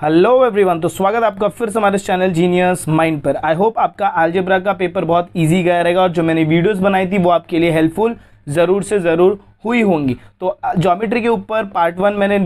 Hello everyone, तो स्वागत है आपका फिर से हमारे इस चैनल जीनियस माइंड पर। आई होप आपका अलजेब्रा का पेपर बहुत इजी गया रहेगा और जो मैंने वीडियोस बनाई थी वो आपके लिए हेल्पफुल ज़रूर से ज़रूर हुई होंगी। तो ज्योमेट्री के ऊपर पार्ट 1 मैंने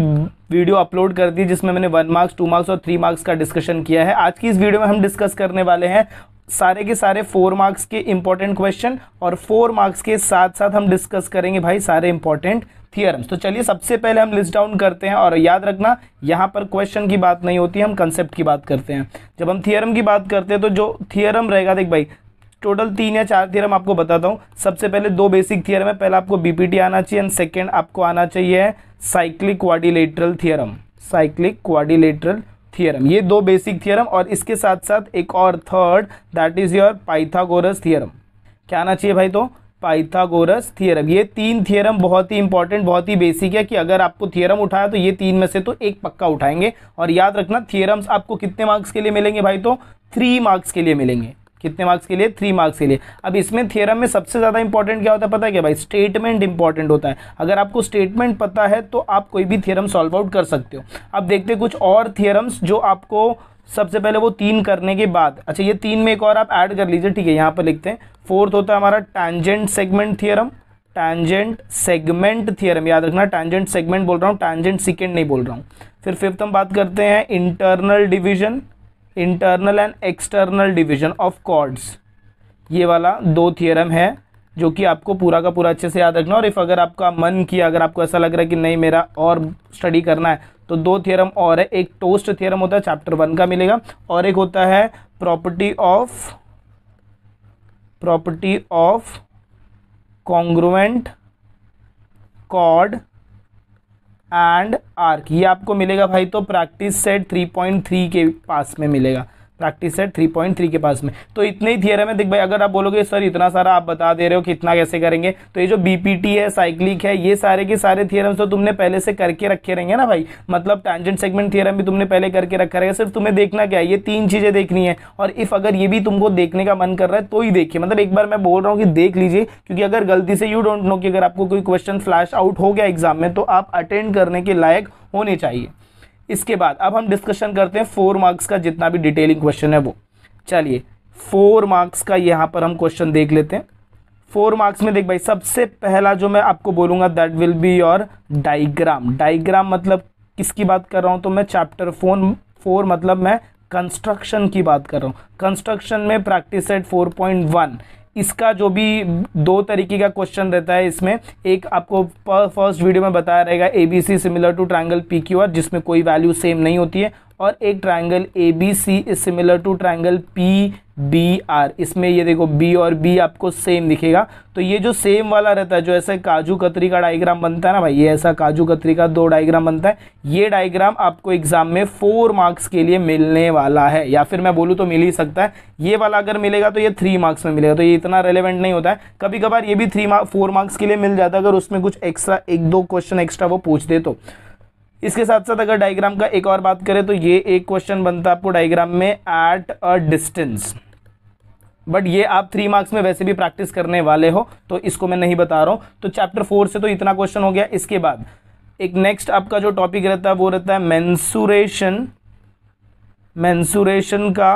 वीडियो अपलोड कर दी जिसमें मैंने 1 मार्क्स 2 मार्क्स और 3 मार्क्स का डिस्कशन किया है। आज की इस वीडियो में हम डिस्कस करने वाले हैं सारे के सारे 4 मार्क्स के इंपॉर्टेंट क्वेश्चन और 4 मार्क्स के साथ साथ हम डिस्कस करेंगे भाई सारे इंपॉर्टेंट थियरम्स। तो चलिए सबसे पहले हम लिस्ट डाउन करते हैं और याद रखना यहाँ पर क्वेश्चन की बात नहीं होती, हम कंसेप्ट की बात करते हैं। जब हम थियरम की बात करते हैं तो जो थियरम रहेगा, देख भाई टोटल 3 या 4 थियरम आपको बताता हूँ। सबसे पहले 2 बेसिक थियरम है, पहला आपको बीपीटी आना चाहिए एंड सेकेंड आपको आना चाहिए cyclic quadrilateral theorem. Cyclic quadrilateral theorem, ये 2 बेसिक थियरम और इसके साथ साथ एक और third that is your Pythagoras theorem. क्या आना चाहिए भाई? तो पाइथागोरस थियरम। ये 3 थियरम बहुत ही इंपॉर्टेंट, बहुत ही बेसिक है कि अगर आपको थियरम उठाया तो ये 3 में से तो एक पक्का उठाएंगे। और याद रखना थियरम्स आपको कितने मार्क्स के लिए मिलेंगे भाई? तो 3 मार्क्स के लिए मिलेंगे। कितने मार्क्स के लिए? 3 मार्क्स के लिए। अब इसमें थियरम में सबसे ज़्यादा इंपॉर्टेंट क्या होता है पता है क्या भाई? स्टेटमेंट इंपॉर्टेंट होता है। अगर आपको स्टेटमेंट पता है तो आप कोई भी थियरम सॉल्व आउट कर सकते हो। अब देखते हैं कुछ और थियरम्स जो आपको सबसे पहले वो 3 करने के बाद, अच्छा ये 3 में एक और आप ऐड कर लीजिए, ठीक है, यहाँ पर लिखते हैं। 4th होता है हमारा tangent segment theorem. Tangent segment theorem, याद रखना टैंजेंट सेगमेंट बोल रहा हूँ, टैंजेंट सेकेंड नहीं बोल रहा हूँ। फिर 5th हम बात करते हैं internal division, internal and external division of chords. ये वाला 2 थियरम है जो कि आपको पूरा का पूरा अच्छे से याद रखना। और इफ अगर आपका मन किया, अगर आपको ऐसा लग रहा है कि नहीं मेरा और स्टडी करना है, तो 2 थियरम और है। एक टोस्ट थियरम होता है चैप्टर 1 का मिलेगा और एक होता है property of congruent chord and arc. ये आपको मिलेगा भाई तो प्रैक्टिस सेट 3.3 के पास में मिलेगा। प्रैक्टिस सेट 3.3 के पास में। तो इतने ही थियरम है। देख भाई अगर आप बोलोगे सर इतना सारा आप बता दे रहे हो कि इतना कैसे करेंगे, तो ये जो बीपीटी है, साइक्लिक है, ये सारे के सारे थियरम्स तो तुमने पहले से करके रखे रहेंगे ना भाई। मतलब टैंजेंट सेगमेंट थियरम भी तुमने पहले करके रखा रहेगा। सिर्फ तुम्हें देखना क्या है, ये 3 चीजें देखनी है। और इफ अगर ये भी तुमको देखने का मन कर रहा है तो ही देखिए। मतलब एक बार मैं बोल रहा हूँ कि देख लीजिए, क्योंकि अगर गलती से यू डोंट नो कि अगर आपको कोई क्वेश्चन फ्लैश आउट हो गया एग्जाम में तो आप अटेंड करने के लायक होने चाहिए। इसके बाद अब हम डिस्कशन करते हैं 4 मार्क्स का जितना भी डिटेलिंग क्वेश्चन है वो। चलिए 4 मार्क्स का यहाँ पर हम क्वेश्चन देख लेते हैं। 4 मार्क्स में देख भाई सबसे पहला जो मैं आपको बोलूंगा that will be your diagram. Diagram मतलब किसकी बात कर रहा हूं? तो मैं चैप्टर 4 मतलब मैं कंस्ट्रक्शन की बात कर रहा हूं। कंस्ट्रक्शन में प्रैक्टिस सेट 4.1 इसका जो भी 2 तरीके का क्वेश्चन रहता है इसमें, एक आपको फर्स्ट वीडियो में बताया रहेगा ABC similar to triangle PQR जिसमें कोई वैल्यू सेम नहीं होती है, और एक triangle ABC is similar to triangle PBR। इसमें ये देखो B और B आपको सेम दिखेगा। तो ये जो सेम वाला रहता है, जो ऐसे काजू कतरी का डायग्राम बनता है ना भाई, ये ऐसा काजू कतरी का 2 डायग्राम बनता है, ये डायग्राम आपको एग्जाम में 4 मार्क्स के लिए मिलने वाला है। या फिर मैं बोलूँ तो मिल ही सकता है। ये वाला अगर मिलेगा तो ये 3 मार्क्स में मिलेगा, तो ये इतना रेलेवेंट नहीं होता है। कभी कभार ये भी 4 मार्क्स के लिए मिल जाता है अगर उसमें कुछ एक्स्ट्रा 1-2 क्वेश्चन एक्स्ट्रा वो पूछ दे तो। इसके साथ साथ अगर डायग्राम का एक और बात करें तो ये एक क्वेश्चन बनता है आपको डायग्राम में एट अ डिस्टेंस, बट ये आप 3 मार्क्स में वैसे भी प्रैक्टिस करने वाले हो तो इसको मैं नहीं बता रहा हूं। तो चैप्टर 4 से तो इतना क्वेश्चन हो गया। इसके बाद एक नेक्स्ट आपका जो टॉपिक रहता है वो रहता है मेंसुरेशन। मेंसुरेशन का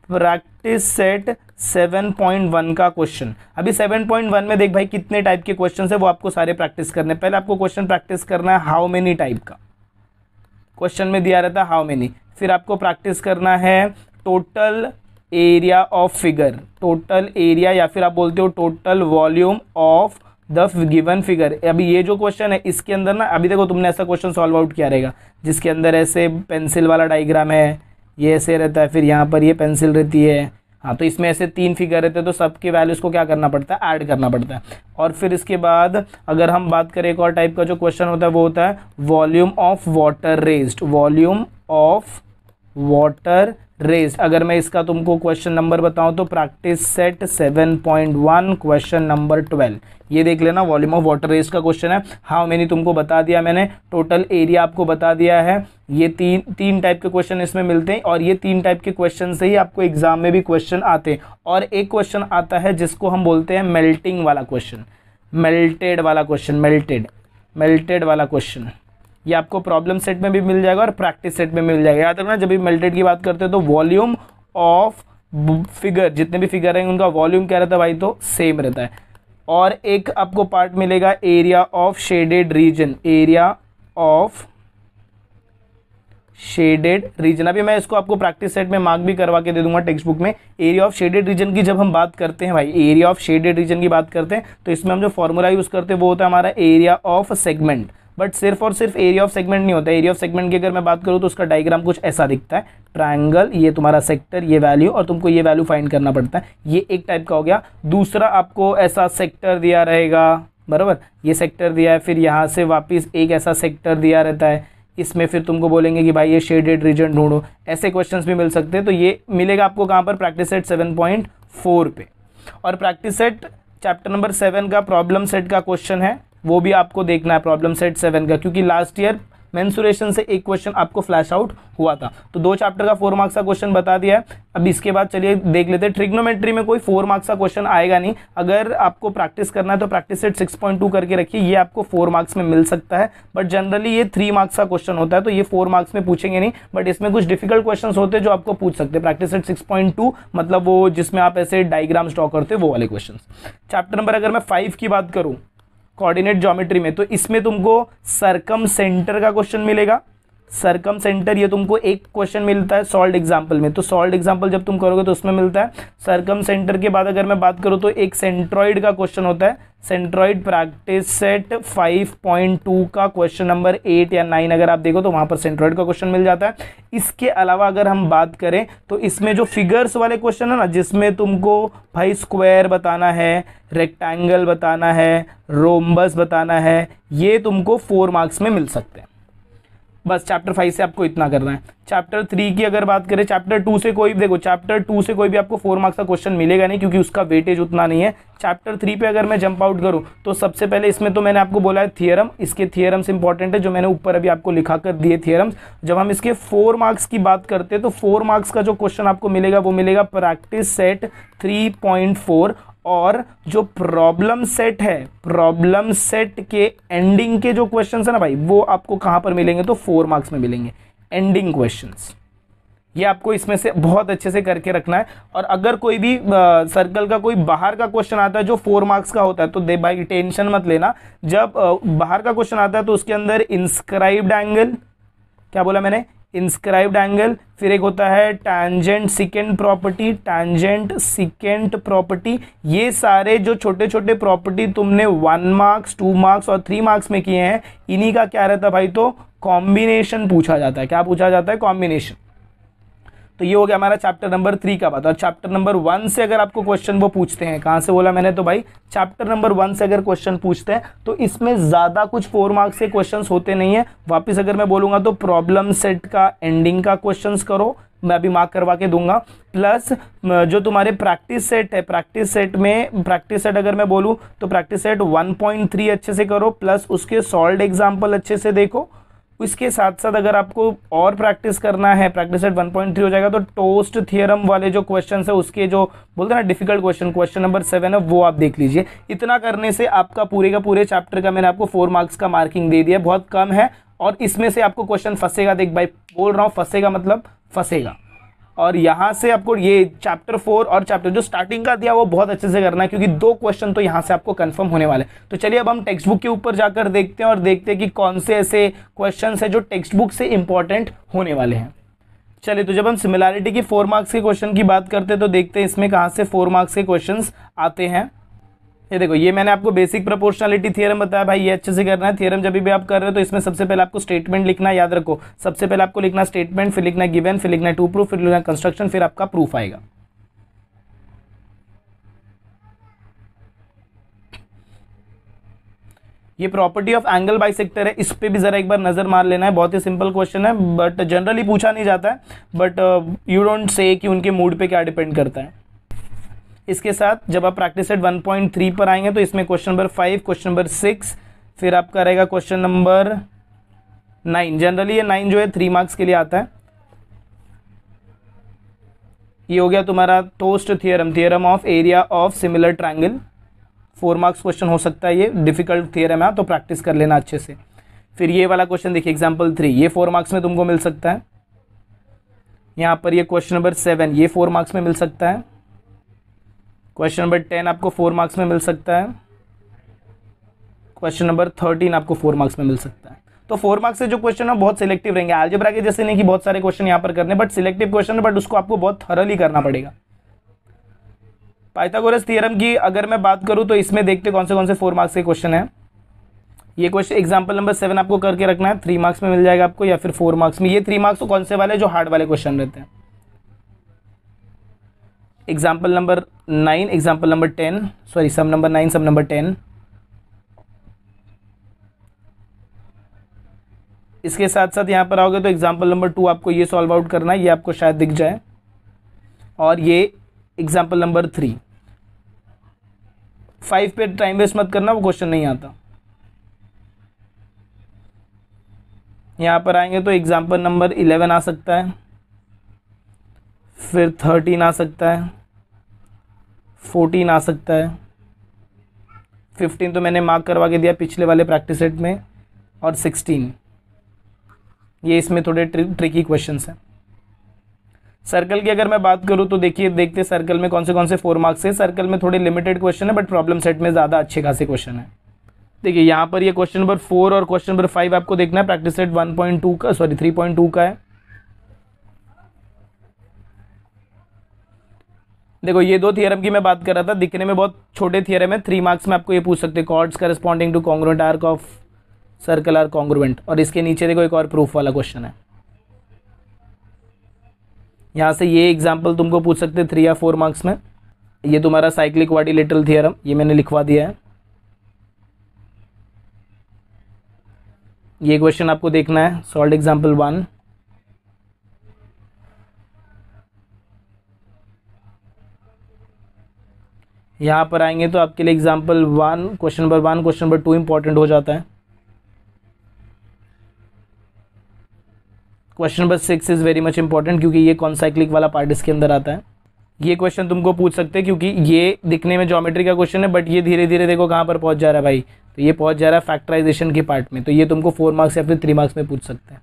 प्रैक्टिस सेट 7.1 का क्वेश्चन। अभी 7.1 में देख भाई कितने टाइप के क्वेश्चन है वो आपको सारे प्रैक्टिस करने। पहले आपको क्वेश्चन प्रैक्टिस करना है हाउ मेनी टाइप का, क्वेश्चन में दिया रहता है हाउ मेनी। फिर आपको प्रैक्टिस करना है total area of figure, total area या फिर आप बोलते हो total volume of the given figure. अभी ये जो क्वेश्चन है इसके अंदर ना, अभी देखो तुमने ऐसा क्वेश्चन सॉल्व आउट किया रहेगा जिसके अंदर ऐसे पेंसिल वाला डायग्राम है, ये ऐसे रहता है, फिर यहाँ पर ये पेंसिल रहती है, हाँ तो इसमें ऐसे 3 फिगर रहते हैं तो सबके वैल्यूज को क्या करना पड़ता है? ऐड करना पड़ता है। और फिर इसके बाद अगर हम बात करें एक और टाइप का जो क्वेश्चन होता है वो होता है volume of water raised. Volume of water raised, अगर मैं इसका तुमको क्वेश्चन नंबर बताऊं तो प्रैक्टिस सेट 7.1 क्वेश्चन नंबर 12। ये देख लेना, वॉल्यूम ऑफ वाटर रेज्ड का क्वेश्चन है। हाउ मेनी तुमको बता दिया मैंने, टोटल एरिया आपको बता दिया है। ये तीन टाइप के क्वेश्चन इसमें मिलते हैं और ये 3 टाइप के क्वेश्चन से ही आपको एग्जाम में भी क्वेश्चन आते हैं। और एक क्वेश्चन आता है जिसको हम बोलते हैं मेल्टिंग वाला क्वेश्चन, मेल्टेड वाला क्वेश्चन, मेल्टेड वाला क्वेश्चन। ये आपको प्रॉब्लम सेट में भी मिल जाएगा और प्रैक्टिस सेट में मिल जाएगा। याद रखना, जब भी मेल्टेड की बात करते हैं तो वॉल्यूम ऑफ फिगर, जितने भी फिगर हैं उनका वॉल्यूम क्या रहता है भाई, तो सेम रहता है। और एक आपको पार्ट मिलेगा area of shaded region, area of shaded region. अभी मैं इसको आपको प्रैक्टिस सेट में मार्क भी करवा के दे दूंगा टेक्स्ट बुक में। एरिया ऑफ शेडेड रीजन की जब हम बात करते हैं भाई, एरिया ऑफ शेडेड रीजन की बात करते हैं तो इसमें हम जो फॉर्मूला यूज करते हैं वो होता है हमारा एरिया ऑफ सेगमेंट। बट सिर्फ और सिर्फ एरिया ऑफ सेगमेंट नहीं होता है। एरिया ऑफ सेगमेंट की अगर मैं बात करूँ तो उसका डायग्राम कुछ ऐसा दिखता है, ट्रायंगल, ये तुम्हारा सेक्टर, ये वैल्यू, और तुमको ये वैल्यू फाइंड करना पड़ता है। ये एक टाइप का हो गया। दूसरा आपको ऐसा सेक्टर दिया रहेगा, बराबर, ये सेक्टर दिया है, फिर यहाँ से वापस एक ऐसा सेक्टर दिया रहता है, इसमें फिर तुमको बोलेंगे कि भाई ये शेडेड रीजन ढूंढो। ऐसे क्वेश्चंस भी मिल सकते हैं। तो ये मिलेगा आपको कहाँ पर, प्रैक्टिस सेट 7.4 पे। और प्रैक्टिस सेट चैप्टर नंबर 7 का प्रॉब्लम सेट का क्वेश्चन है, वो भी आपको देखना है, प्रॉब्लम सेट 7 का, क्योंकि लास्ट ईयर मेंसुरेशन से एक क्वेश्चन आपको फ्लैश आउट हुआ था। तो 2 चैप्टर का 4 मार्क्स का क्वेश्चन बता दिया है। अब इसके बाद चलिए देख लेते हैं। ट्रिग्नोमेट्री में कोई 4 मार्क्स का क्वेश्चन आएगा नहीं। अगर आपको प्रैक्टिस करना है तो प्रैक्टिस सेट 6.2 करके रखिए, ये आपको 4 मार्क्स में मिल सकता है। बट जनरली ये 3 मार्क्स का क्वेश्चन होता है, तो ये 4 मार्क्स में पूछेंगे नहीं। बट इसमें कुछ डिफिकल्ट क्वेश्चन होते हैं जो आपको पूछ सकते हैं। प्रैक्टिस सेट 6.2 मतलब वो जिसमें आप ऐसे डायग्राम्स ड्रॉ करते हो, वो वाले क्वेश्चन। चैप्टर नंबर अगर मैं 5 की बात करूँ कोऑर्डिनेट ज्योमेट्री में, तो इसमें तुमको सर्कम सेंटर का क्वेश्चन मिलेगा। सर्कम सेंटर ये तुमको एक क्वेश्चन मिलता है सॉल्व्ड एग्जाम्पल में। तो सॉल्व्ड एग्जाम्पल जब तुम करोगे तो उसमें मिलता है। सर्कम सेंटर के बाद अगर मैं बात करूँ तो एक सेंट्रॉइड का क्वेश्चन होता है। सेंट्रॉइड प्रैक्टिस सेट 5.2 का क्वेश्चन नंबर 8 या 9 अगर आप देखो तो वहां पर सेंट्रॉइड का क्वेश्चन मिल जाता है। इसके अलावा अगर हम बात करें तो इसमें जो फिगर्स वाले क्वेश्चन है ना, जिसमें तुमको भाई स्क्वायर बताना है, रेक्टेंगल बताना है, रोम्बस बताना है, ये तुमको 4 मार्क्स में मिल सकते हैं। बस चैप्टर 5 से आपको इतना करना है। चैप्टर 3 की अगर बात करें, चैप्टर 2 से कोई देखो, चैप्टर 2 से कोई भी आपको 4 मार्क्स का क्वेश्चन मिलेगा नहीं, क्योंकि उसका वेटेज उतना नहीं है। चैप्टर 3 पे अगर मैं जंप आउट करूं तो सबसे पहले इसमें तो मैंने आपको बोला है थियरम, इसके थियरम्स इंपॉर्टेंट है, जो मैंने ऊपर अभी आपको लिखा कर दिए थियरम्स। जब हम इसके 4 मार्क्स की बात करते हैं तो 4 मार्क्स का जो क्वेश्चन आपको मिलेगा वो मिलेगा प्रैक्टिस सेट 3.4। और जो प्रॉब्लम सेट है, प्रॉब्लम सेट के एंडिंग के जो क्वेश्चंस है ना भाई, वो आपको कहां पर मिलेंगे, तो 4 मार्क्स में मिलेंगे एंडिंग क्वेश्चंस। ये आपको इसमें से बहुत अच्छे से करके रखना है। और अगर कोई भी सर्कल का कोई बाहर का क्वेश्चन आता है जो 4 मार्क्स का होता है, तो दे भाई टेंशन मत लेना। जब बाहर का क्वेश्चन आता है तो उसके अंदर इंस्क्राइब्ड एंगल, क्या बोला मैंने, इंस्क्राइब्ड एंगल, फिर एक होता है tangent secant property, tangent secant property. ये सारे जो छोटे छोटे प्रॉपर्टी तुमने 1 मार्क्स 2 मार्क्स और 3 मार्क्स में किए हैं, इन्हीं का क्या रहता है भाई, तो कॉम्बिनेशन पूछा जाता है। क्या पूछा जाता है, कॉम्बिनेशन। तो ये हो गया हमारा चैप्टर नंबर 3 का बात। और चैप्टर नंबर 1 से अगर आपको क्वेश्चन वो पूछते हैं, कहाँ से बोला मैंने, तो भाई चैप्टर नंबर 1 से अगर क्वेश्चन पूछते हैं तो इसमें ज़्यादा कुछ 4 मार्क्स के क्वेश्चंस होते नहीं है। वापस अगर मैं बोलूँगा तो प्रॉब्लम सेट का एंडिंग का क्वेश्चंस करो, मैं अभी मार्क करवा के दूंगा। प्लस जो तुम्हारे प्रैक्टिस सेट है, प्रैक्टिस सेट में, प्रैक्टिस सेट अगर मैं बोलूँ तो प्रैक्टिस सेट 1.3 अच्छे से करो, प्लस उसके सॉल्व्ड एग्जाम्पल अच्छे से देखो। इसके साथ साथ अगर आपको और प्रैक्टिस करना है, प्रैक्टिस सेट 1.3 हो जाएगा तो टोस्ट थियरम वाले जो क्वेश्चन है उसके जो बोलते हैं ना डिफिकल्ट क्वेश्चन, क्वेश्चन नंबर 7 है, वो आप देख लीजिए। इतना करने से आपका पूरे का पूरे चैप्टर का मैंने आपको 4 मार्क्स का मार्किंग दे दिया, बहुत कम है। और इसमें से आपको क्वेश्चन फंसेगा, देख भाई बोल रहा हूँ, फंसेगा मतलब फंसेगा। और यहाँ से आपको ये चैप्टर 4 और चैप्टर जो स्टार्टिंग का दिया वो बहुत अच्छे से करना है, क्योंकि 2 क्वेश्चन तो यहाँ से आपको कंफर्म होने वाले। तो चलिए अब हम टेक्स्ट बुक के ऊपर जाकर देखते हैं और देखते हैं कि कौन से ऐसे क्वेश्चंस है जो टेक्स्ट बुक से इंपॉर्टेंट होने वाले हैं। चलिए, तो जब हम सिमिलैरिटी की 4 मार्क्स के क्वेश्चन की बात करते हैं तो देखते हैं इसमें कहाँ से 4 मार्क्स के क्वेश्चन आते हैं। ये देखो, ये मैंने आपको बेसिक प्रोपोर्शनलिटी थ्योरम बताया भाई, ये अच्छे से करना है। थ्योरम जब भी आप कर रहे हो तो इसमें सबसे पहले आपको स्टेटमेंट लिखना, याद रखो, सबसे पहले आपको लिखना स्टेटमेंट, फिर लिखना गिवन, फिर लिखना टू प्रूफ, फिर लिखना कंस्ट्रक्शन, फिर आपका प्रूफ आएगा। ये प्रॉपर्टी ऑफ एंगल बाइसेक्टर है, इस पे भी जरा एक बार नजर मार लेना है। बहुत ही सिंपल क्वेश्चन है, बट जनरली पूछा नहीं जाता है, बट यू डोंट से कि उनके मूड पे क्या डिपेंड करता है। इसके साथ जब आप प्रैक्टिस सेट 1.3 पर आएंगे तो इसमें क्वेश्चन नंबर 5, क्वेश्चन नंबर 6, फिर आपका रहेगा क्वेश्चन नंबर 9। जनरली ये 9 जो है 3 मार्क्स के लिए आता है। ये हो गया तुम्हारा toast theorem, theorem of area of similar triangle, 4 marks question हो सकता है। ये डिफिकल्ट थियरम है तो प्रैक्टिस कर लेना अच्छे से। फिर ये वाला क्वेश्चन देखिए एग्जाम्पल 3, ये 4 मार्क्स में तुमको मिल सकता है। यहाँ पर ये क्वेश्चन नंबर 7 ये 4 मार्क्स में मिल सकता है। क्वेश्चन नंबर 10 आपको 4 मार्क्स में मिल सकता है। क्वेश्चन नंबर 13 आपको 4 मार्क्स में मिल सकता है। तो 4 मार्क्स से जो क्वेश्चन है बहुत सिलेक्टिव रहेंगे, अलजेब्रा के जैसे नहीं कि बहुत सारे क्वेश्चन यहाँ पर करने, बट सिलेक्टिव क्वेश्चन है, बट उसको आपको बहुत थरली करना पड़ेगा। पाइथागोरस थ्योरम की अगर मैं बात करूँ तो इसमें देखते कौन से 4 मार्क्स के क्वेश्चन है। ये क्वेश्चन एग्जाम्पल नंबर 7 आपको करके रखना है, 3 मार्क्स में मिल जाएगा आपको, या फिर 4 मार्क्स में। ये 3 मार्क्स तो कौन से वाले, जो हार्ड वाले क्वेश्चन रहते हैं। Example number 9, example number 10, sorry sum number 9, sum number 10। इसके साथ साथ यहाँ पर आओगे तो एग्जाम्पल नंबर 2 आपको ये सॉल्व आउट करना है, ये आपको शायद दिख जाए। और ये एग्जाम्पल नंबर 3, 5 पे टाइम वेस्ट मत करना, वो क्वेश्चन नहीं आता। यहाँ पर आएंगे तो एग्जाम्पल नंबर 11 आ सकता है, फिर 13 आ सकता है, 14 आ सकता है, 15 तो मैंने मार्क करवा के दिया पिछले वाले प्रैक्टिस सेट में, और 16 ये इसमें थोड़े ट्रिकी क्वेश्चंस हैं। सर्कल की अगर मैं बात करूँ तो देखिए, देखते सर्कल में कौन से 4 मार्क्स है। सर्कल में थोड़े लिमिटेड क्वेश्चन है, बट प्रॉब्लम सेट में ज़्यादा अच्छे खासे क्वेश्चन है। देखिए यहाँ पर ये क्वेश्चन नंबर 4 और क्वेश्चन नंबर 5 आपको देखना है, प्रैक्टिस सेट 1.2 का, सॉरी 3.2 का है। देखो ये 2 थियरम की मैं बात कर रहा था, दिखने में बहुत छोटे थियरम है, 3 मार्क्स में आपको ये पूछ सकते हैं, chords corresponding to congruent arc of circle are congruent. और इसके नीचे देखो एक और प्रूफ वाला क्वेश्चन है, यहाँ से ये एग्जाम्पल तुमको पूछ सकते हैं 3 या 4 मार्क्स में। ये तुम्हारा साइक्लिक क्वाड्रिलेटरल थियरम, ये मैंने लिखवा दिया है। ये क्वेश्चन आपको देखना है, सॉल्व एग्जाम्पल 1। यहाँ पर आएंगे तो आपके लिए example 1, question number 1, question number 2 important हो जाता है। Question number 6 is very much important, क्योंकि ये कॉन्साइक्लिक वाला पार्ट इसके अंदर आता है। ये क्वेश्चन तुमको पूछ सकते हैं, क्योंकि ये दिखने में ज्योमेट्री का क्वेश्चन है, बट ये धीरे धीरे देखो कहाँ पर पहुँच जा रहा है भाई, तो ये पहुँच जा रहा है फैक्टराइजेशन के पार्ट में। तो ये तुमको 4 मार्क्स या फिर 3 मार्क्स में पूछ सकते हैं।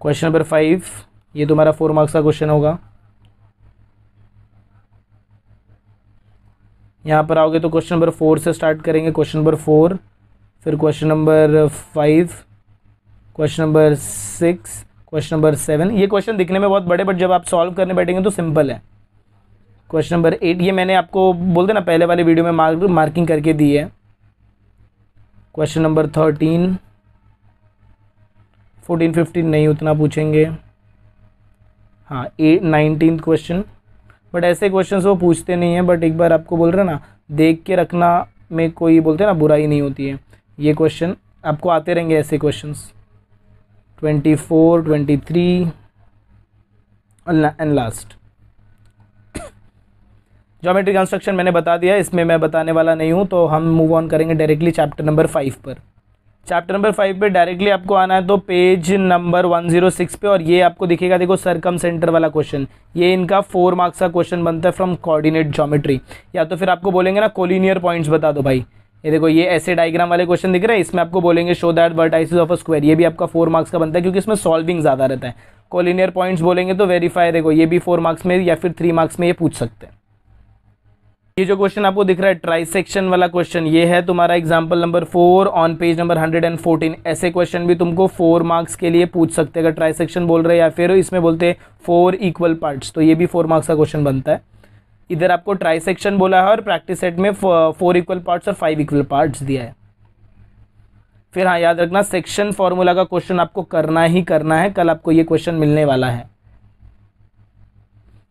क्वेश्चन नंबर 5 ये तुम्हारा 4 मार्क्स का क्वेश्चन होगा। यहाँ पर आओगे तो क्वेश्चन नंबर 4 से स्टार्ट करेंगे, क्वेश्चन नंबर 4, फिर question number 5, question number 6, question number 7। ये क्वेश्चन दिखने में बहुत बड़े, बट जब आप सॉल्व करने बैठेंगे तो सिंपल है। क्वेश्चन नंबर 8 ये मैंने आपको बोलते ना पहले वाले वीडियो में मार्किंग करके दी है। क्वेश्चन नंबर 13, 14, 15 नहीं उतना पूछेंगे, हाँ 19 क्वेश्चन, बट ऐसे क्वेश्चंस वो पूछते नहीं हैं, बट एक बार आपको बोल रहे ना देख के रखना में कोई बोलते हैं ना बुराई नहीं होती है। ये क्वेश्चन आपको आते रहेंगे ऐसे questions, 24, 23 and last. Geometry construction मैंने बता दिया, इसमें मैं बताने वाला नहीं हूँ, तो हम मूव ऑन करेंगे डायरेक्टली चैप्टर नंबर 5 पर। चैप्टर नंबर 5 पे डायरेक्टली आपको आना है तो पेज नंबर 106 पे, और ये आपको दिखेगा देखो सर्कम सेंटर वाला क्वेश्चन। ये इनका 4 मार्क्स का क्वेश्चन बनता है फ्रॉम कोऑर्डिनेट ज्योमेट्री। या तो फिर आपको बोलेंगे ना कोलिनियर पॉइंट्स बता दो भाई, ये देखो ये ऐसे डायग्राम वाले क्वेश्चन दिख रहे हैं, इसमें आपको बोलेंगे show that vertices of a square. ये भी आपका 4 मार्क्स का बनता है, क्योंकि इसमें सॉल्विंग ज़्यादा रहता है। कोलिनियर पॉइंट्स बोलेंगे तो वेरीफाई, देखो ये भी 4 मार्क्स में या फिर 3 मार्क्स में ये पूछ सकते हैं। ये जो क्वेश्चन आपको दिख रहा है ट्राइसेक्शन वाला क्वेश्चन, ये है तुम्हारा example number 4 on page number 114। ऐसे क्वेश्चन भी तुमको 4 मार्क्स के लिए पूछ सकते हैं, अगर ट्राइसेक्शन बोल रहे हैं या फिर इसमें बोलते हैं 4 इक्वल पार्ट्स, तो ये भी 4 मार्क्स का क्वेश्चन बनता है। इधर आपको ट्राइसेक्शन बोला है और प्रैक्टिस सेट में 4 इक्वल पार्ट्स और 5 इक्वल पार्ट्स दिया है। फिर हाँ याद रखना सेक्शन फॉर्मूला का क्वेश्चन आपको करना ही करना है, कल आपको ये क्वेश्चन मिलने वाला है।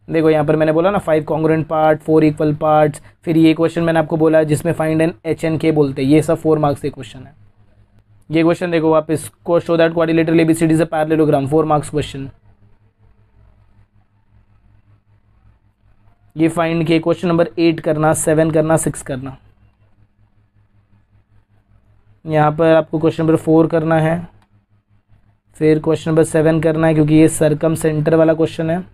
देखो यहाँ पर मैंने बोला ना 5 कॉन्ग्रुएंट पार्ट, 4 इक्वल पार्ट्स, फिर ये क्वेश्चन मैंने आपको बोला जिसमें फाइंड एन एच एन के बोलते हैं, ये सब 4 मार्क्स के क्वेश्चन है। ये क्वेश्चन देखो वापस, show that quadrilateral ABCD is a parallelogram, 4 marks question. ये फाइंड के क्वेश्चन नंबर 8 करना, 7 करना, 6 करना। यहाँ पर आपको क्वेश्चन नंबर 4 करना है, फिर क्वेश्चन नंबर 7 करना है, क्योंकि ये सर्कम सेंटर वाला क्वेश्चन है।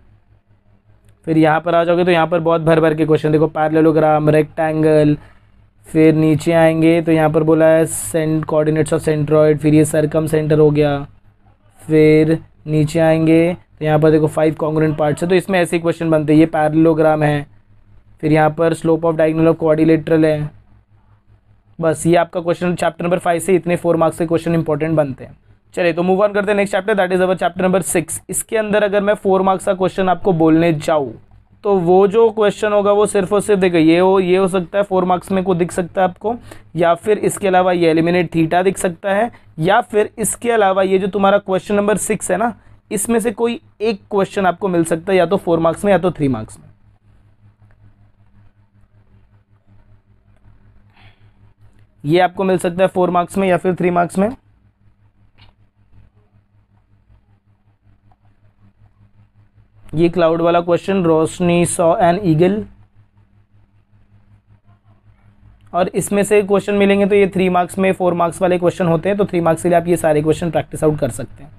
फिर यहाँ पर आ जाओगे तो यहाँ पर बहुत भर भर के क्वेश्चन देखो, पैरेललोग्राम, रेक्टेंगल, फिर नीचे आएंगे तो यहाँ पर बोला है कोऑर्डिनेट्स ऑफ सेंट्रॉइड, फिर ये सरकम सेंटर हो गया। फिर नीचे आएंगे तो यहाँ पर देखो 5 कॉन्ग्रुएंट पार्ट्स है, तो इसमें ऐसे क्वेश्चन बनते हैं। ये पैरेललोग्राम है, फिर यहाँ पर slope of diagonal of quadrilateral है। बस ये आपका क्वेश्चन चैप्टर नंबर 5 से इतने 4 मार्क्स के क्वेश्चन इंपॉर्टेंट बनते हैं। चलिए तो मूव ऑन करते हैं next chapter, that is our chapter number 6। इसके अंदर अगर मैं 4 मार्क्स का क्वेश्चन आपको बोलने जाऊँ तो वो जो क्वेश्चन होगा वो सिर्फ और सिर्फ देखो ये हो सकता है 4 मार्क्स में को दिख सकता है आपको, या फिर इसके अलावा ये एलिमिनेट थीटा दिख सकता है, या फिर इसके अलावा ये जो तुम्हारा क्वेश्चन नंबर 6 है ना, इसमें से कोई एक क्वेश्चन आपको मिल सकता है, या तो 4 मार्क्स में या तो 3 मार्क्स में। ये आपको मिल सकता है 4 मार्क्स में या फिर 3 मार्क्स में। ये क्लाउड वाला question, Roshni saw an eagle, और इसमें से क्वेश्चन मिलेंगे तो ये 3 मार्क्स में 4 मार्क्स वाले क्वेश्चन होते हैं, तो 3 मार्क्स के लिए आप ये सारे क्वेश्चन प्रैक्टिस आउट कर सकते हैं।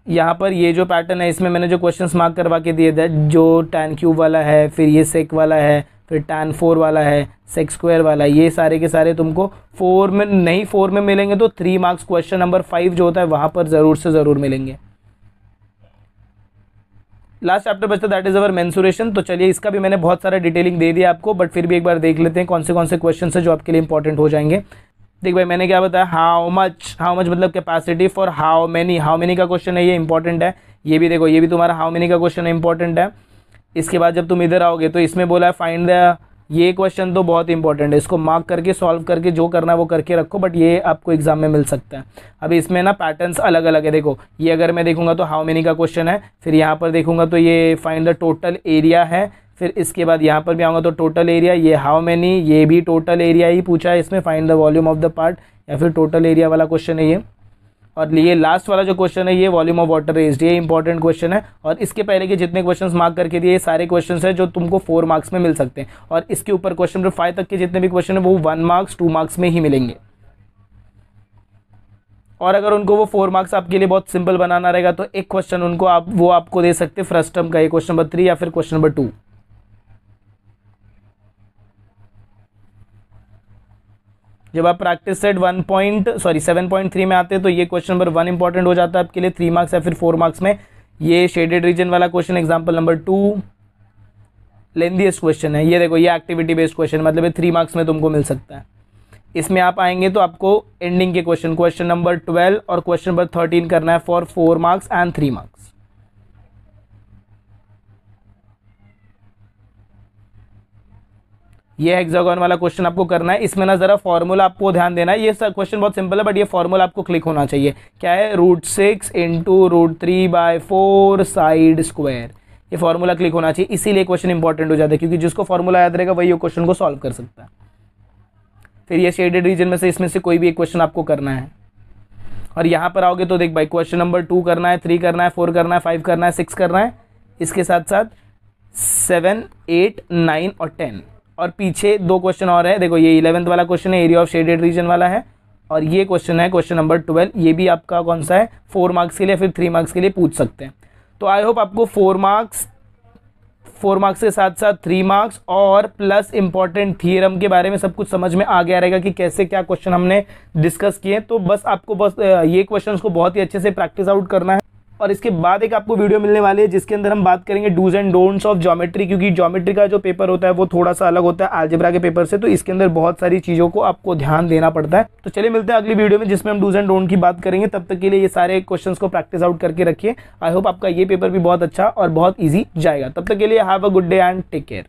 यहाँ पर ये जो पैटर्न है इसमें मैंने जो क्वेश्चंस मार्क करवा के दिए थे, जो tan क्यूब वाला है, फिर ये sec वाला है, फिर tan 4 वाला है, sec स्क्वायर वाला है, ये सारे के सारे तुमको 4 में नहीं 4 में मिलेंगे, तो 3 मार्क्स क्वेश्चन नंबर 5 जो होता है वहाँ पर ज़रूर से ज़रूर मिलेंगे। लास्ट चैप्टर बचता दैट इज अवर मेंसुरेशन। तो चलिए इसका भी मैंने बहुत सारा डिटेलिंग दे दिया आपको, बट फिर भी एक बार देख लेते हैं कौन से क्वेश्चन है जो आपके लिए इंपॉर्टेंट हो जाएंगे। देख भाई मैंने क्या बताया, हाउ मच मतलब कैपेसिटी फॉर हाउ मेनी का क्वेश्चन है, ये इंपॉर्टेंट है। ये भी देखो, ये भी तुम्हारा हाउ मेनी का क्वेश्चन इंपॉर्टेंट है। इसके बाद जब तुम इधर आओगे तो इसमें बोला है फाइंड द, ये क्वेश्चन तो बहुत इंपॉर्टेंट है, इसको मार्क करके सॉल्व करके जो करना है वो करके रखो, बट ये आपको एग्जाम में मिल सकता है। अभी इसमें ना पैटर्न्स अलग अलग है, देखो ये अगर मैं देखूंगा तो हाउ मेनी का क्वेश्चन है, फिर यहाँ पर देखूंगा तो ये फाइंड द टोटल एरिया है, फिर इसके बाद यहाँ पर भी आऊँगा तो टोटल एरिया, ये हाउ मेनी, ये भी टोटल एरिया ही पूछा है इसमें, find the volume of the part, या फिर टोटल एरिया वाला क्वेश्चन है ये। और ये लास्ट वाला जो क्वेश्चन है ये वॉल्यूम ऑफ वाटर रेज्ड, ये इंपॉर्टेंट क्वेश्चन है। और इसके पहले के जितने क्वेश्चंस मार्क करके दिए, ये सारे क्वेश्चंस हैं जो तुमको 4 मार्क्स में मिल सकते हैं, और इसके ऊपर क्वेश्चन नंबर 5 तक के जितने भी क्वेश्चन है वो 1 मार्क्स 2 मार्क्स में ही मिलेंगे। और अगर उनको वो 4 मार्क्स आपके लिए बहुत सिंपल बनाना रहेगा तो एक क्वेश्चन उनको आपको दे सकते हैं फर्स्ट टर्म का, ये क्वेश्चन नंबर 3 या फिर क्वेश्चन नंबर 2। जब आप प्रैक्टिस सेट 7.3 में आते हैं तो ये क्वेश्चन नंबर 1 इंपॉर्टेंट हो जाता है आपके लिए 3 मार्क्स या फिर 4 मार्क्स में। ये शेडेड रीजन वाला question example number 2 lengthiest question है, ये देखो ये एक्टिविटी बेस्ड क्वेश्चन, मतलब ये 3 मार्क्स में तुमको मिल सकता है। इसमें आप आएंगे तो आपको एंडिंग के क्वेश्चन नंबर 12 और क्वेश्चन नंबर 13 करना है फॉर 4 मार्क्स एंड 3 मार्क्स। ये हेक्सागोन वाला क्वेश्चन आपको करना है। इसमें ना जरा फॉर्मूला आपको ध्यान देना है, ये क्वेश्चन बहुत सिंपल है बट ये फॉर्मूला आपको क्लिक होना चाहिए। क्या है, √6 × √3/4 साइड स्क्वायर, ये फॉर्मूला क्लिक होना चाहिए, इसीलिए क्वेश्चन इंपॉर्टेंट हो जाता है, क्योंकि जिसको फॉर्मूला याद रहेगा वही ये क्वेश्चन को सॉल्व कर सकता है। फिर ये शेडेड रीजन में से इसमें से कोई भी एक क्वेश्चन आपको करना है। और यहाँ पर आओगे तो देख भाई क्वेश्चन नंबर 2 करना है, 3 करना है, 4 करना है, 5 करना है, 6 करना है, इसके साथ साथ 7, 8, 9 और 10, और पीछे 2 क्वेश्चन और है। देखो ये 11th वाला क्वेश्चन है, एरिया ऑफ शेडेड रीजन वाला है, और ये क्वेश्चन है क्वेश्चन नंबर 12, ये भी आपका कौन सा है 4 मार्क्स के लिए, फिर 3 मार्क्स के लिए पूछ सकते हैं। तो आई होप आपको 4 मार्क्स के साथ साथ 3 मार्क्स और प्लस इंपॉर्टेंट थियरम के बारे में सब कुछ समझ में आ गया रहेगा कि कैसे क्या क्वेश्चन हमने डिस्कस किए। तो बस आपको ये क्वेश्चंस को बहुत ही अच्छे से प्रैक्टिस आउट करना है, और इसके बाद एक आपको वीडियो मिलने वाली है जिसके अंदर हम बात करेंगे dos and don'ts of geometry, क्योंकि ज्योमेट्री का जो पेपर होता है वो थोड़ा सा अलग होता है अलजेब्रा के पेपर से, तो इसके अंदर बहुत सारी चीज़ों को आपको ध्यान देना पड़ता है। तो चलिए मिलते हैं अगली वीडियो में जिसमें हम डूज एंड डोंट की बात करेंगे। तब तक के लिए ये सारे क्वेश्चंस को प्रैक्टिस आउट करके रखिए। आई होप आपका ये पेपर भी बहुत अच्छा और बहुत ईजी जाएगा। तब तक के लिए have a good day and take care.